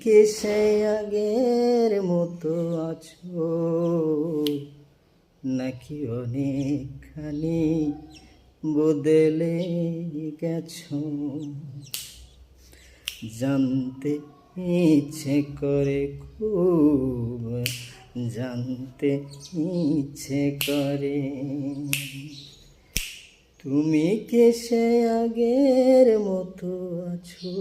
কি সেই আগের মতো আছো, নাকি অনেকখানি বদলে গেছো? জানতে ইচ্ছে করে খুব, জানতে ইচ্ছে করে, তুমি কি সে আগের মতো আছো?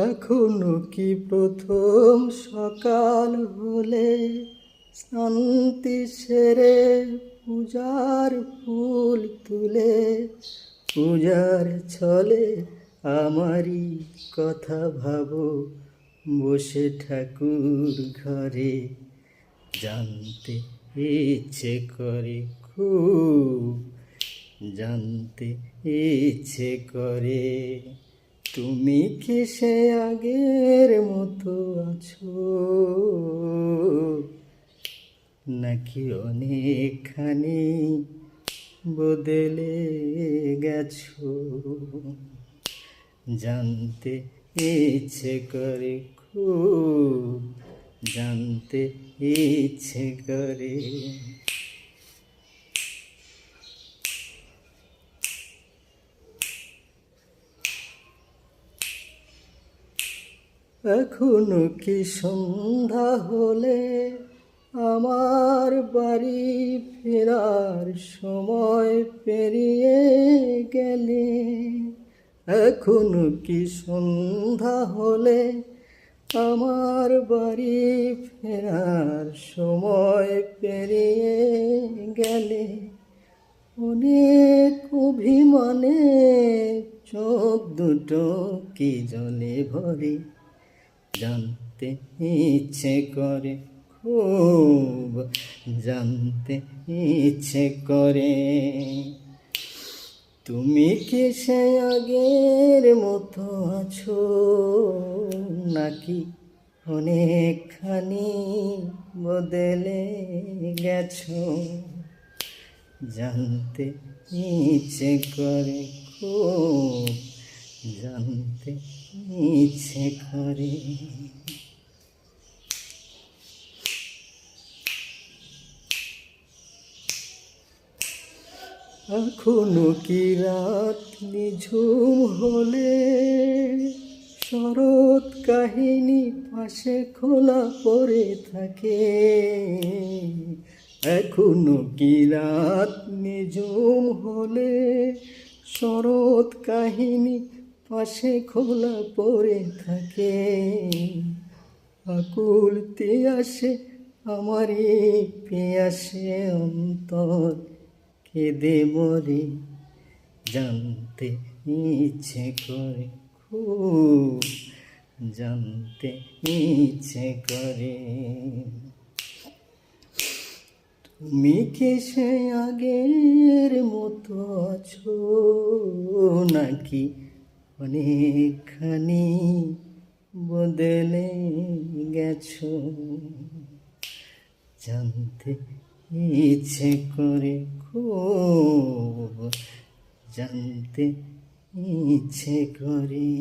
এখনো কি প্রথম সকাল হলে শান্তি সেরে পূজার ফুল তুলে, পূজার ছলে আমারই কথা ভাবো বসে ঠাকুর ঘরে? জানতে ইচ্ছে করে খুব, জানতে ইচ্ছে করে, তুমি কি সে আগের মতো আছো, নাকি অনেকখানি বদলে গেছো? জানতে ইচ্ছে করে খুব, জানতে ইচ্ছে করে। এখনো কি সন্ধ্যা হলে আমার বাড়ি ফেরার সময় পেরিয়ে গেলে? এখনো কি সন্ধ্যা হলে আমার বাড়ি ফেরার সময় পেরিয়ে গেলে? অনেক অভিমানে চোখ দুটো কি জলে ভরে, জানতে ইচ্ছে করে খুব, জানতে ইচ্ছে করে, তুমি কি সে আগের মতো আছো, নাকি অনেকখানি বদলে গেছো? জানতে ইচ্ছে করে খুব, জানতে ইচ্ছে করে। এখনো কি রাত নিঝুম হলে শরৎ কাহিনী পাশে খোলা পড়ে থাকে? এখনো কি রাত নিঝুম হলে শরৎ কাহিনী পাশে খোলা পড়ে থাকে? আকুল তিয়াসে আমারই পিয়াসে অন্তর কেঁদে মরে, জানতে ইচ্ছে করে খুব, জানতে ইচ্ছে করে, তুমি কি সে আগের মতো আছো, নাকি অনেকখানি বদলে গেছো? জানতে ইচ্ছে করে খুব, জানতে ইচ্ছে করে।